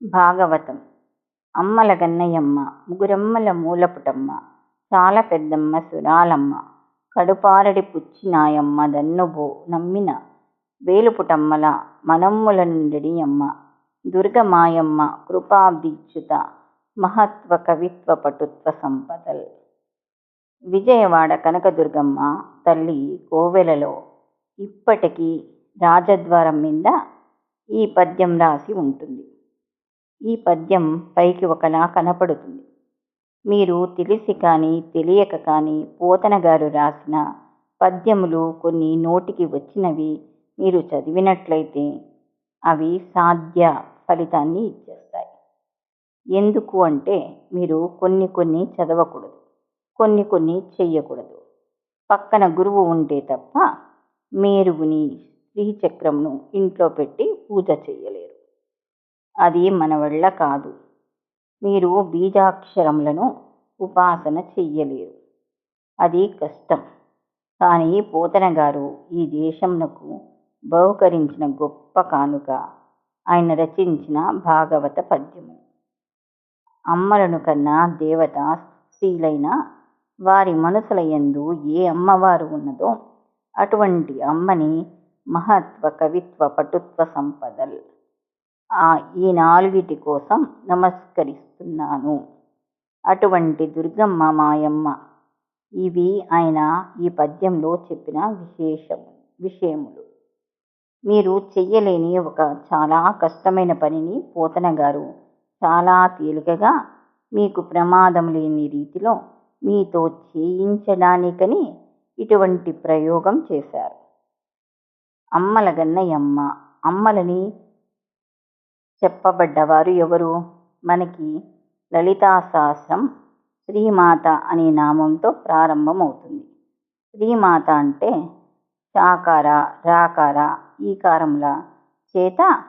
భాగవతం. అమ్మల గన్నయమ్మ, ముగురమ్మల మూలపుటమ్మ, చాలా పెద్దమ్మ సురాలమ్మ, కడుపారడి పుచ్చినాయమ్మ దన్నుబో నమ్మిన వేలుపుటమ్మల మనమ్ముల నుండెడియమ్మ, దుర్గమాయమ్మ కృపాబ్దిచ్యుత మహత్వ కవిత్వ పటుత్వ సంపదల్. విజయవాడ కనకదుర్గమ్మ తల్లి కోవెలలో ఇప్పటికీ రాజద్వారం మీద ఈ పద్యం రాసి ఉంటుంది. ఈ పద్యం పైకి ఒకలా కనపడుతుంది. మీరు తెలిసి కానీ తెలియక కానీ పోతన గారు రాసిన పద్యములు కొన్ని నోటికి వచ్చినవి మీరు చదివినట్లయితే అవి సాధ్య ఫలితాన్ని ఇచ్చేస్తాయి. ఎందుకు అంటే మీరు కొన్ని చదవకూడదు, కొన్ని చెయ్యకూడదు. పక్కన గురువు ఉంటే తప్ప మేరుగుని శ్రీచక్రంను ఇంట్లో పెట్టి పూజ చెయ్యలేరు. అది మన వల్ల కాదు. మీరు బీజాక్షరములను ఉపాసన చెయ్యలేరు. అది కష్టం. కానీ పోతన గారు ఈ దేశంనకు బహుకరించిన గొప్ప కానుక ఆయన రచించిన భాగవత పద్యము. అమ్మలను కన్నా దేవత స్త్రీలైన వారి మనసుల యందు ఏ అమ్మవారు ఉన్నదో అటువంటి అమ్మని మహత్వ కవిత్వ పటుత్వ సంపదల్ ఈ నాలుగిటి కోసం నమస్కరిస్తున్నాను. అటువంటి దుర్గమ్మ మాయమ్మ. ఇవి ఆయన ఈ పద్యంలో చెప్పిన విషయములు. మీరు చెయ్యలేని ఒక చాలా కష్టమైన పనిని పోతన గారు చాలా తేలికగా మీకు ప్రమాదం లేని రీతిలో మీతో చేయించడానికని ఇటువంటి ప్రయోగం చేశారు. అమ్మల గన్నయమ్మ. అమ్మలని చెప్పబడ్డవారు ఎవరు? మనకి లలితా సహస్రం శ్రీమాత అనే నామంతో ప్రారంభమవుతుంది. శ్రీమాత అంటే శాకార రాకార ఈకారముల చేత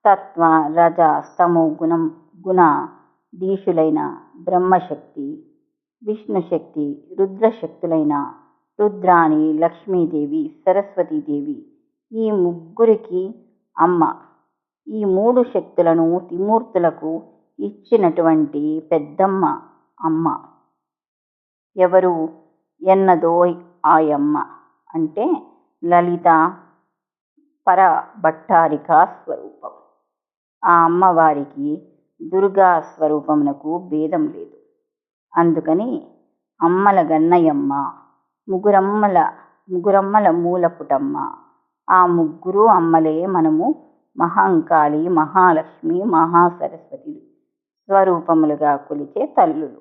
సత్వ రజ స్తమో గుణ దీషులైన బ్రహ్మశక్తి, విష్ణుశక్తి, రుద్రశక్తులైన రుద్రాణి, లక్ష్మీదేవి, సరస్వతీదేవి ఈ ముగ్గురికి అమ్మ. ఈ మూడు శక్తులను త్రిమూర్తులకు ఇచ్చినటువంటి పెద్దమ్మ అమ్మ. ఎవరు ఎన్నదో ఆయమ్మ అంటే లలిత పరభట్టారిక స్వరూపం. ఆ అమ్మవారికి దుర్గా స్వరూపమునకు భేదం లేదు. అందుకని అమ్మల గన్నయమ్మ, ముగురమ్మల మూలపుటమ్మ. ఆ ముగ్గురు అమ్మలే మనము మహాంకాళి, మహాలక్ష్మి, మహాసరస్వతి స్వరూపములుగా కొలిచే తల్లులు.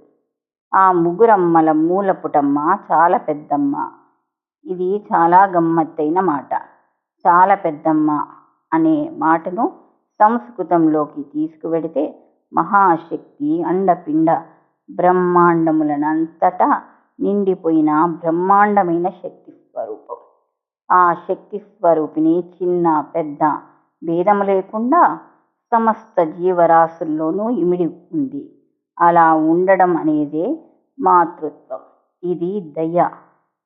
ఆ ముగురమ్మల మూలపుటమ్మ చాలా పెద్దమ్మ. ఇది చాలా గమ్మత్తైన మాట. చాలా పెద్దమ్మ అనే మాటను సంస్కృతంలోకి తీసుకువెడితే మహాశక్తి, అండపిండ బ్రహ్మాండములనంతటా నిండిపోయిన బ్రహ్మాండమైన శక్తి స్వరూపం. ఆ శక్తి స్వరూపిణి చిన్న పెద్ద భేదము లేకుండా సమస్త జీవరాశుల్లోనూ ఇమిడి ఉంది. అలా ఉండడం అనేదే మాతృత్వం. ఇది దయ.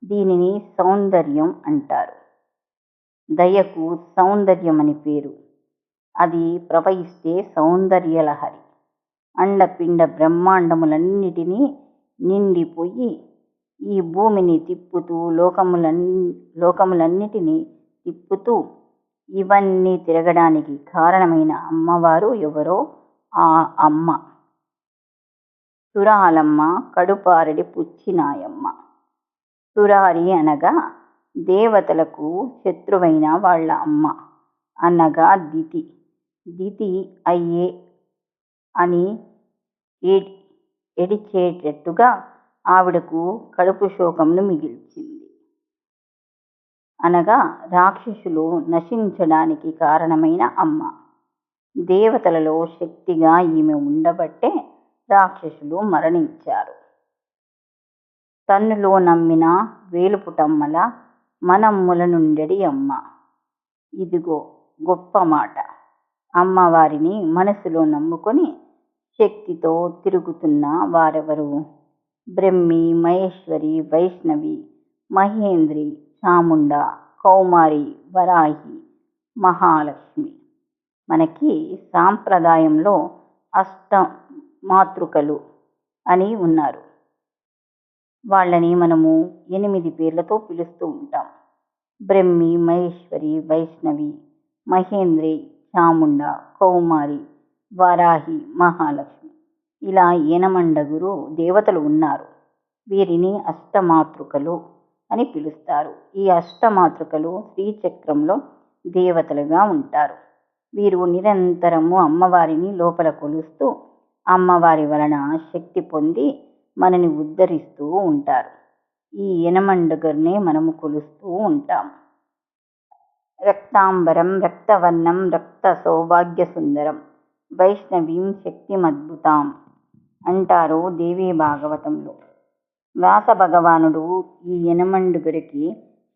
దీనిని సౌందర్యం అంటారు. దయకు సౌందర్యం అని పేరు. అది ప్రవహిస్తే సౌందర్యలహరి. అండపిండ బ్రహ్మాండములన్నిటినీ నిండిపోయి ఈ భూమిని తిప్పుతూ లోకములన్నిటినీ తిప్పుతూ ఇవన్నీ తిరగడానికి కారణమైన అమ్మవారు ఎవరో ఆ అమ్మ. సురాలమ్మ, కడుపారడి పుచ్చినాయమ్మ. సురారి అనగా దేవతలకు శత్రువైన వాళ్ళ అమ్మ అనగా దితి. దితి అయ్యే అని ఎడిచేటట్టుగా ఆవిడకు కడుపు శోకంను మిగిల్చింది. అనగా రాక్షసులు నశించడానికి కారణమైన అమ్మ. దేవతలలో శక్తిగా ఈమె ఉండబట్టే రాక్షసులు మరణించారు. తన్నులో నమ్మిన వేలుపుటమ్మల మనమ్ముల నుండెడి అమ్మ. ఇదిగో గొప్ప మాట. అమ్మవారిని మనసులో నమ్ముకొని శక్తితో తిరుగుతున్న వారెవరు? బ్రహ్మి, మహేశ్వరి, వైష్ణవి, మహేంద్రి, చాముండ, కౌమారి, వరాహి, మహాలక్ష్మి. మనకి సాంప్రదాయంలో అష్టమాతృకలు అని ఉన్నారు. వాళ్ళని మనము 8 పేర్లతో పిలుస్తూ ఉంటాం. బ్రహ్మి, మహేశ్వరి, వైష్ణవి, మహేంద్రి, చాముండ, కౌమారి, వారాహి, మహాలక్ష్మి, ఇలా ఏనమండగురు దేవతలు ఉన్నారు. వీరిని అష్టమాతృకలు అని పిలుస్తారు. ఈ అష్టమాతృకలు శ్రీచక్రంలో దేవతలుగా ఉంటారు. వీరు నిరంతరము అమ్మవారిని లోపల కొలుస్తూ అమ్మవారి వలన శక్తి పొంది మనని ఉద్ధరిస్తూ ఉంటారు. ఈ యనమండగర్నే మనము కొలుస్తూ ఉంటాం. రక్తాంబరం రక్తవర్ణం రక్త సౌభాగ్య సుందరం వైష్ణవీం శక్తిమద్భుతాం అంటారు దేవీ భాగవతంలో. వ్యాస భగవానుడు ఈ యనమండుగురికి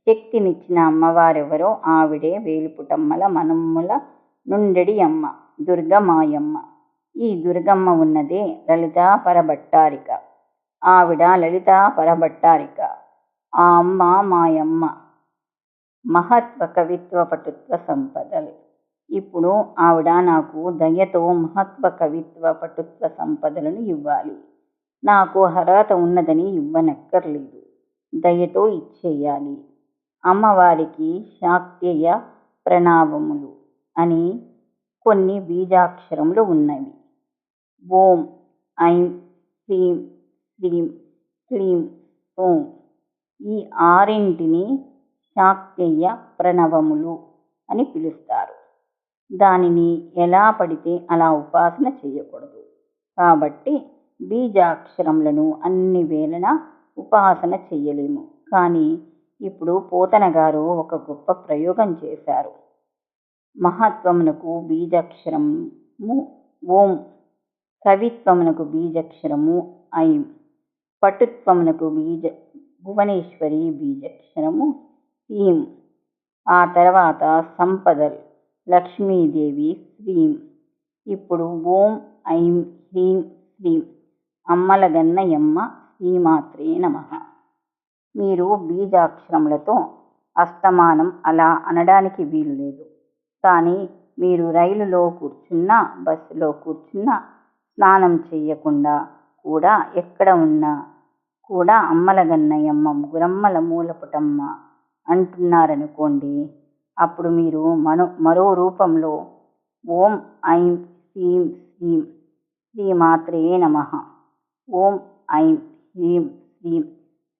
శక్తినిచ్చిన అమ్మవారెవరో ఆవిడే వేలుపుటమ్మల మనమ్ముల నుండెడి అమ్మ దుర్గమాయమ్మ. ఈ దుర్గమ్మ ఉన్నదే లలితా పరభట్టారిక. ఆవిడ లలితా పరభట్టారిక. ఆ అమ్మ మాయమ్మ. మహత్వ కవిత్వ పటుత్వ సంపదలు. ఇప్పుడు ఆవిడ నాకు దయతో మహత్వ కవిత్వ పటుత్వ సంపదలను ఇవ్వాలి. నాకు అర్హత ఉన్నదని ఇవ్వనక్కర్లేదు, దయతో ఇచ్చేయాలి. అమ్మవారికి శాక్తేయ ప్రణామములు అని కొన్ని బీజాక్షరములు ఉన్నవి. ఓం, ఐం, హ్రీం, శ్రీం, క్లీం, ఓం. ఈ 6ంటిని శాక్తేయ ప్రణవములు అని పిలుస్తారు. దానిని ఎలా పడితే అలా ఉపాసన చేయకూడదు. కాబట్టి బీజాక్షరములను అన్ని వేళలా ఉపాసన చెయ్యలేము. కానీ ఇప్పుడు పోతన గారు ఒక గొప్ప ప్రయోగం చేశారు. మహత్వమునకు బీజాక్షరము ఓం, కవిత్వమునకు బీజాక్షరము ఐం, పటుత్వమునకు భువనేశ్వరి బీజాక్షరము హ్రీం, ఆ తర్వాత సంపదల్ లక్ష్మీదేవి శ్రీం. ఇప్పుడు ఓం, ఐం, హ్రీం, శ్రీం అమ్మలగన్నయమ్మ శ్రీమాత్రే నమః. మీరు బీజాక్షరములతో అస్తమానం అలా అనడానికి వీలు లేదు. కానీ మీరు రైలులో కూర్చున్నా, బస్సులో కూర్చున్నా, స్నానం చెయ్యకుండా కూడా ఎక్కడ ఉన్నా కూడా అమ్మలగన్నయమ్మ ముగురమ్మల మూలపుటమ్మ అంటున్నారనుకోండి, అప్పుడు మీరు మరో రూపంలో ఓం, ఐం, హ్రీం, శ్రీం శ్రీమాత్రే నమః, ఓం, ఐం, హ్రీం, శ్రీం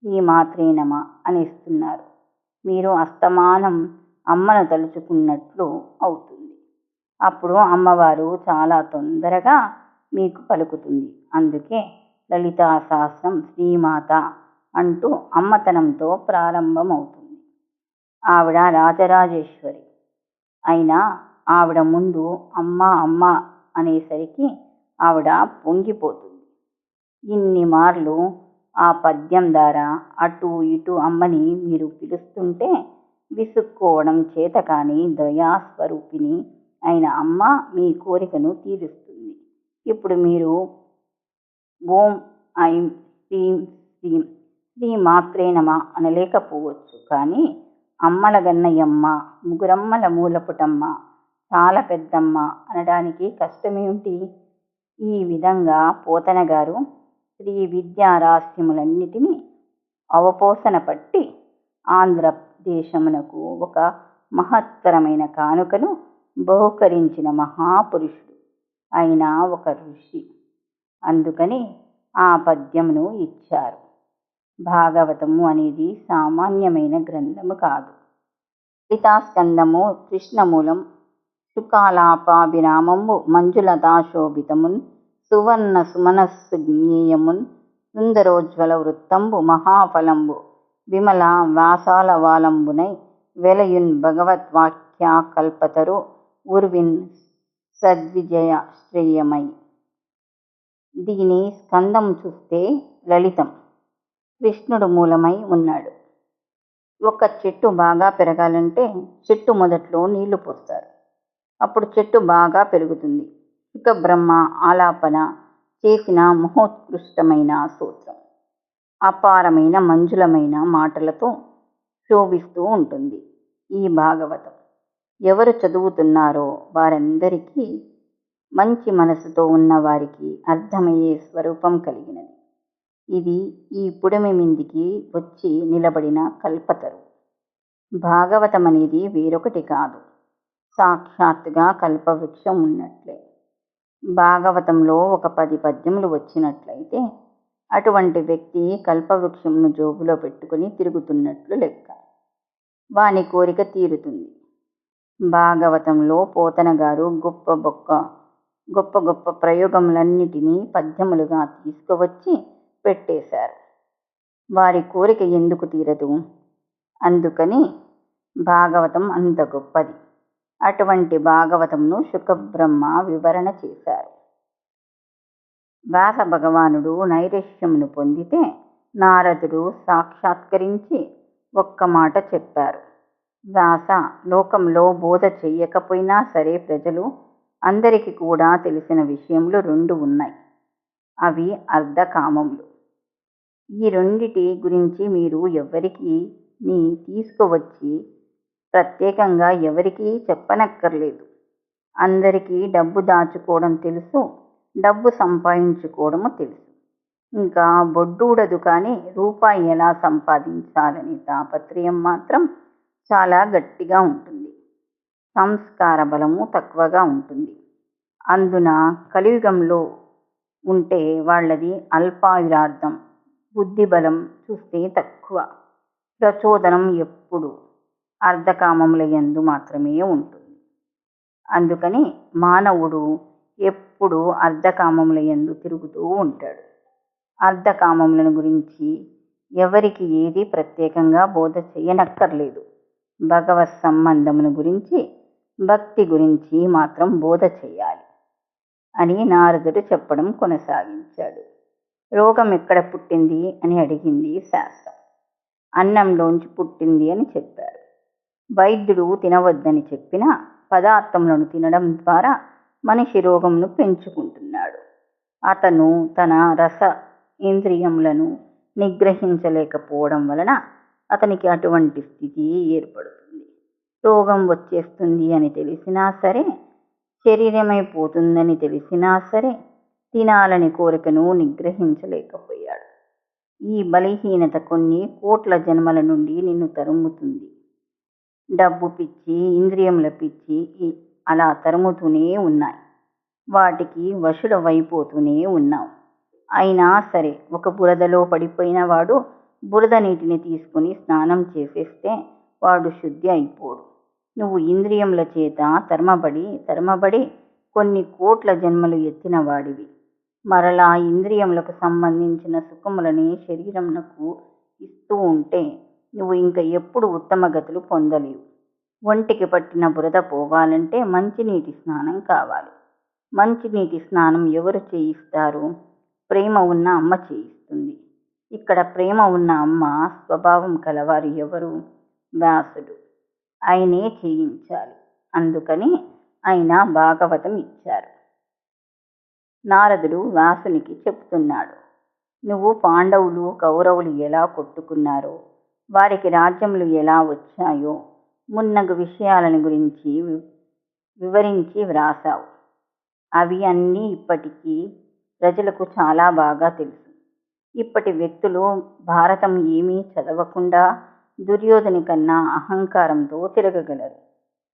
శ్రీమాత్రే నమః అనేస్తున్నారు. మీరు అస్తమానం అమ్మను తలుచుకున్నట్లు అవుతుంది. అప్పుడు అమ్మవారు చాలా తొందరగా మీకు పలుకుతుంది. అందుకే లలితా సహస్రం శ్రీమాత అంటూ అమ్మతనంతో ప్రారంభమవుతుంది. ఆవిడ రాజరాజేశ్వరి అయినా ఆవిడ ముందు అమ్మ అమ్మ అనేసరికి ఆవిడ పొంగిపోతుంది. ఇన్ని మార్లు ఆ పద్యం ద్వారా అటు ఇటు అమ్మని మీరు పిలుస్తుంటే విసుక్కోవడం చేతకాని దయాస్వరూపిణి అయిన అమ్మ మీ కోరికను తీరుస్తుంది. ఇప్పుడు మీరు ఓం, ఐం, హ్రీం, శ్రీం శ్రీమాత్రే నమః అనలేకపోవచ్చు. కానీ అమ్మలగన్నయమ్మ ముగురమ్మల మూలపుటమ్మ చాలా పెద్దమ్మ అనడానికి కష్టమేమిటి? ఈ విధంగా పోతన గారు శ్రీ విద్యా రహస్యములన్నిటినీ అవపోసన పట్టి ఆంధ్రదేశమునకు ఒక మహత్తరమైన కానుకను బహుకరించిన మహాపురుషుడు అయిన ఒక ఋషి. అందుకని ఆ పద్యమును ఇచ్చారు. భాగవతము అనేది సామాన్యమైన గ్రంథము కాదు. లలితాస్కందము కృష్ణమూలం శుకాలాపాభిరామంబు మంజులతాశోభితమున్ సువర్ణ సుమనస్సు జ్ఞేయమున్ సుందరోజ్వల వృత్తంబు మహాఫలంబు విమల వ్యాసాలవాలంబునై వెలయున్ భగవద్వాక్య కల్పతరు ఉర్విన్ సద్విజయ శ్రేయమై. దీని స్కందం చూస్తే లలితం, కృష్ణుడు మూలమై ఉన్నాడు. ఒక చెట్టు బాగా పెరగాలంటే చెట్టు మొదట్లో నీళ్లు పోస్తారు. అప్పుడు చెట్టు బాగా పెరుగుతుంది. శుక బ్రహ్మ ఆలాపన చేసిన మహోత్కృష్టమైన సూత్రం. అపారమైన మంజులమైన మాటలతో శోభిస్తూ ఉంటుంది ఈ భాగవతం. ఎవరు చదువుతున్నారో వారందరికీ మంచి మనసుతో ఉన్నవారికి అర్థమయ్యే స్వరూపం కలిగినది. ఇది ఈ పుడమి మిందికి వచ్చి నిలబడిన కల్పతరు. భాగవతమనేది వేరొకటి కాదు, సాక్షాత్తుగా కల్పవృక్షం ఉన్నట్లే. భాగవతంలో ఒక 10 పద్యములు వచ్చినట్లయితే అటువంటి వ్యక్తి కల్పవృక్షంను జోబులో పెట్టుకుని తిరుగుతున్నట్లు లెక్క. వాని కోరిక తీరుతుంది. భాగవతంలో పోతనగారు గొప్ప గొప్ప ప్రయోగములన్నిటినీ పద్యములుగా తీసుకువచ్చి పెట్టేశారు. వారి కోరిక ఎందుకు తీరదు? అందుకని భాగవతం అంత గొప్పది. అటువంటి భాగవతంను శుకబ్రహ్మ వివరణ చేశారు. వ్యాస భగవానుడు నైరేశ్యమును పొందితే నారదుడు సాక్షాత్కరించి ఒక్క మాట చెప్పారు. వ్యాస, లోకంలో బోధ చెయ్యకపోయినా సరే ప్రజలు అందరికీ కూడా తెలిసిన విషయములు 2 ఉన్నాయి. అవి అర్ధకామములు. ఈ రెండిటి గురించి మీరు ఎవరికి తీసుకువచ్చి ప్రత్యేకంగా ఎవరికీ చెప్పనక్కర్లేదు. అందరికీ డబ్బు దాచుకోవడం తెలుసు, డబ్బు సంపాదించుకోవడము తెలుసు. ఇంకా బొడ్డూడదు కానీ రూపాయి ఎలా సంపాదించాలనే తాపత్రయం మాత్రం చాలా గట్టిగా ఉంటుంది. సంస్కార బలము తక్కువగా ఉంటుంది. అందున కలియుగంలో ఉంటే వాళ్ళది అల్పాయురార్థం, బుద్ధిబలం చూస్తే తక్కువ. ప్రచోదనం ఎప్పుడు అర్ధకామముల యందు మాత్రమే ఉంటుంది. అందుకని మానవుడు ఎప్పుడు అర్ధకామముల యందు తిరుగుతూ ఉంటాడు. అర్ధకామములను గురించి ఎవరికి ఏది ప్రత్యేకంగా బోధ చేయనక్కర్లేదు. భగవత్ సంబంధమును గురించి, భక్తి గురించి మాత్రం బోధ చెయ్యాలి అని నారదుడు చెప్పడం కొనసాగించాడు. రోగం ఎక్కడ పుట్టింది అని అడిగింది శాస్త్రం. అన్నంలోంచి పుట్టింది అని చెప్పారు. వైద్యుడు తినవద్దని చెప్పిన పదార్థములను తినడం ద్వారా మనిషి రోగంను పెంచుకుంటున్నాడు. అతను తన రస ఇంద్రియములను నిగ్రహించలేకపోవడం వలన అతనికి అటువంటి స్థితి ఏర్పడుతుంది. రోగం వచ్చేస్తుంది అని తెలిసినా సరే, శరీరమైపోతుందని తెలిసినా సరే తినాలని కోరికను నిగ్రహించలేకపోయాడు. ఈ బలహీనత కొన్ని కోట్ల జన్మల నుండి నిన్ను తరుముతుంది. డబ్బు పిచ్చి, ఇంద్రియముల పిచ్చి అలా తరుముతూనే ఉన్నాయి. వాటికి వశుడవైపోతూనే ఉన్నావు. అయినా సరే ఒక బురదలో పడిపోయిన వాడు బురద నీటిని తీసుకుని స్నానం చేసేస్తే వాడు శుద్ధి అయిపోడు. నువ్వు ఇంద్రియముల చేత తరమబడి కొన్ని కోట్ల జన్మలు ఎత్తిన వాడివి. మరలా ఇంద్రియములకు సంబంధించిన సుఖములని శరీరమునకు ఇస్తూ ఉంటే నువ్వు ఇంక ఎప్పుడు ఉత్తమ గతులు పొందలేవు. ఒంటికి పట్టిన బురద పోవాలంటే మంచినీటి స్నానం కావాలి. మంచినీటి స్నానం ఎవరు చేయిస్తారు? ప్రేమ ఉన్న అమ్మ చేయిస్తుంది. ఇక్కడ ప్రేమ ఉన్న అమ్మ స్వభావం కలవారు ఎవరు? వ్యాసుడు. ఆయనే చేయించాలి. అందుకని ఆయన భాగవతం ఇచ్చారు. నారదుడు వ్యాసునికి చెప్తున్నాడు, నువ్వు పాండవులు కౌరవులు ఎలా కొట్టుకున్నారో, వారికి రాజ్యములు ఎలా వచ్చాయో మున్నగు విషయాలను గురించి వివరించి వ్రాసావు. అవి అన్నీ ఇప్పటికీ ప్రజలకు చాలా బాగా తెలుసు. ఇప్పటి వ్యక్తులు భారతం ఏమీ చదవకుండా దుర్యోధని కన్నా అహంకారంతో తిరగగలరు.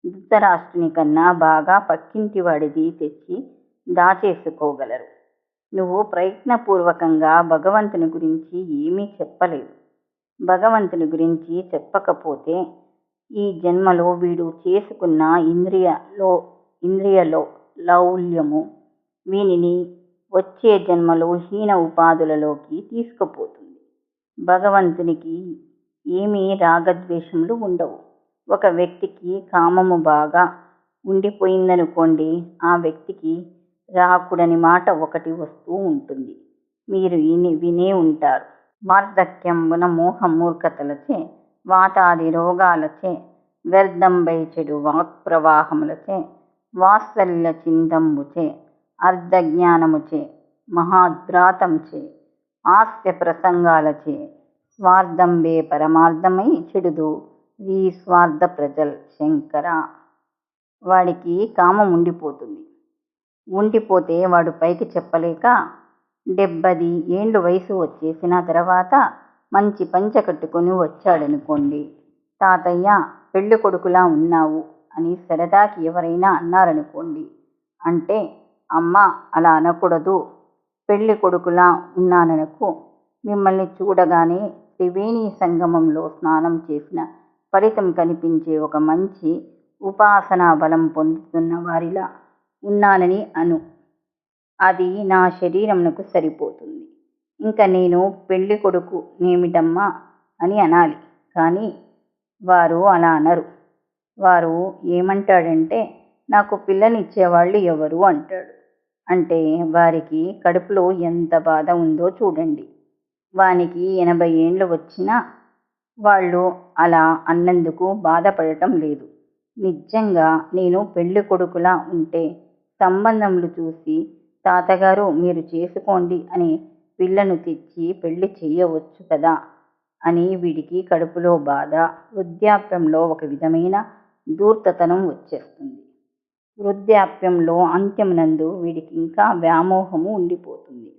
ధృతరాష్ట్రుని కన్నా బాగా పక్కింటి వాడిది తెచ్చి దాచేసుకోగలరు. నువ్వు ప్రయత్నపూర్వకంగా భగవంతుని గురించి ఏమీ చెప్పలేదు. భగవంతుని గురించి చెప్పకపోతే ఈ జన్మలో వీడు చేసుకున్న ఇంద్రియ లౌల్యము వీనిని వచ్చే జన్మలో హీన ఉపాధులలోకి తీసుకుపోతుంది. భగవంతునికి ఏమీ రాగద్వేషములు ఉండవు. ఒక వ్యక్తికి కామము బాగా ఉండిపోయిందనుకోండి, ఆ వ్యక్తికి రాకుడని మాట ఒకటి వస్తూ ఉంటుంది. మీరు వినే ఉంటారు. వార్ధక్యంబున మోహమూర్ఖతలచే, వాతాది రోగాలచే, వ్యర్థంబై చెడు వాక్ప్రవాహములచే, వాత్సల్య చిందంబుచే, అర్ధజ్ఞానముచే, మహాద్భ్రాతంచే, హాస్య ప్రసంగాలచే, స్వార్థంబే పరమార్థమై చెడుదు ఈ స్వార్థ ప్రజల్ శంకర. వాడికి కామం ఉండిపోతుంది. ఉండిపోతే వాడు పైకి చెప్పలేక 70 ఏండ్లు వయసు వచ్చేసిన తర్వాత మంచి పంచె కట్టుకుని వచ్చాడనుకోండి. తాతయ్య పెళ్లి కొడుకులా ఉన్నావు అని సరదాకి ఎవరైనా అన్నారనుకోండి. అంటే అమ్మా అలా అనకూడదు, పెళ్లి కొడుకులా ఉన్నాననకు. మిమ్మల్ని చూడగానే త్రివేణి సంగమంలో స్నానం చేసిన ఫలితం కనిపించే ఒక మంచి ఉపాసనా బలం పొందుతున్న వారిలా ఉన్నానని అను. అది నా శరీరమునకు సరిపోతుంది. ఇంక నేను పెళ్లి కొడుకు నేమిటమ్మా అని అనాలి. కానీ వారు అలా అనరు. వారు ఏమంటాడంటే నాకు పిల్లనిచ్చేవాళ్ళు ఎవరు అంటాడు. అంటే వారికి కడుపులో ఎంత బాధ ఉందో చూడండి. వానికి 80 ఏండ్లు వచ్చినా వాళ్ళు అలా అన్నందుకు బాధపడటం లేదు. నిజంగా నేను పెళ్లి కొడుకులా ఉంటే సంబంధములు చూసి తాతగారు మీరు చేసుకోండి అని పిల్లను తెచ్చి పెళ్లి చెయ్యవచ్చు కదా అని వీడికి కడుపులో బాధ, వృద్ధాప్యంలో ఒక విధమైన ధూర్తతనం వచ్చేస్తుంది. వృద్ధాప్యంలో అంత్యమునందు వీడికి ఇంకా వ్యామోహము ఉండిపోతుంది.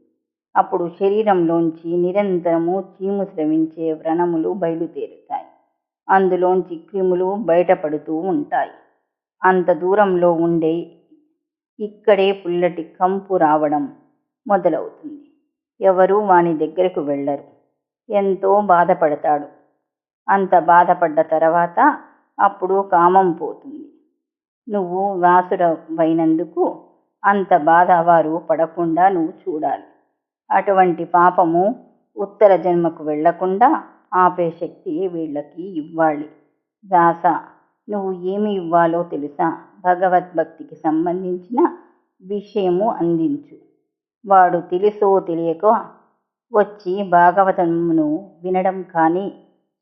అప్పుడు శరీరంలోంచి నిరంతరము చీము స్రవించే వ్రణములు బయలుదేరుతాయి. అందులోంచి క్రిములు బయటపడుతూ ఉంటాయి. అంత దూరంలో ఉండే ఇక్కడే పుల్లటి కంపు రావడం మొదలవుతుంది. ఎవరూ వాని దగ్గరకు వెళ్ళరు. ఎంతో బాధపడతాడు. అంత బాధపడ్డ తర్వాత అప్పుడు కామం పోతుంది. నువ్వు వ్యాసుడవైనందుకు అంత బాధ వారు పడకుండా నువ్వు చూడాలి. అటువంటి పాపము ఉత్తర జన్మకు వెళ్లకుండా ఆపే శక్తి వీళ్ళకి ఇవ్వాలి. వ్యాస, నువ్వు ఏమి ఇవ్వాలో తెలుసా? భగవద్భక్తికి సంబంధించిన విషయము అందించు. వాడు తెలుసో తెలియకో వచ్చి భాగవతమును వినడం కానీ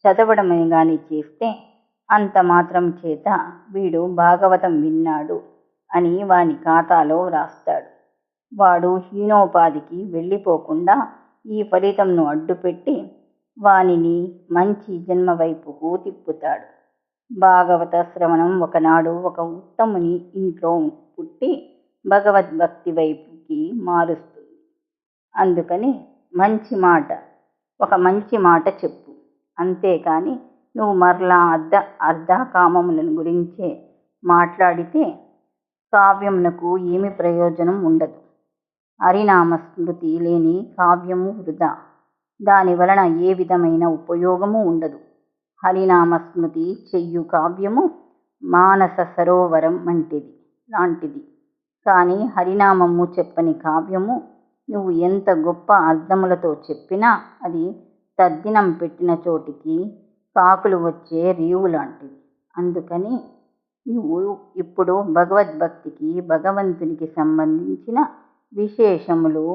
చదవడం కానీ చేస్తే అంత మాత్రం చేత వీడు భాగవతం విన్నాడు అని వాని ఖాతాలో వ్రాస్తాడు. వాడు హీనోపాధికి వెళ్ళిపోకుండా ఈ ఫలితంను అడ్డుపెట్టి వానిని మంచి జన్మ వైపుకు తిప్పుతాడు. భాగవత శ్రవణం ఒకనాడు ఒక ఉత్తముని ఇంట్లో పుట్టి భగవద్భక్తి వైపుకి మారుస్తుంది. అందుకని ఒక మంచి మాట చెప్పు. అంతేకాని నువ్వు మరలా అర్ధకామములను గురించే మాట్లాడితే కావ్యమునకు ఏమి ప్రయోజనం ఉండదు. హరినామ స్మృతి లేని కావ్యము వృధా. దాని వలన ఏ విధమైన ఉపయోగము ఉండదు. హరినామ స్మృతి చెయ్యు కావ్యము మానస సరోవరం లాంటిది. కానీ హరినామము చెప్పని కావ్యము నువ్వు ఎంత గొప్ప అర్థములతో చెప్పినా అది తద్దినం పెట్టిన చోటికి కాకులు వచ్చే రీవు లాంటిది. అందుకని నువ్వు ఇప్పుడు భగవద్భక్తికి, భగవంతునికి సంబంధించిన విశేషములు,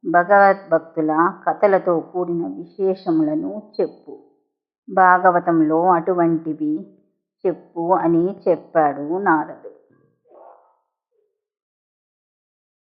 భగవద్భక్తుల కథలతో కూడిన విశేషములను చెప్పు. భాగవతంలో అటువంటివి చెప్పు అని చెప్పాడు నారదుడు.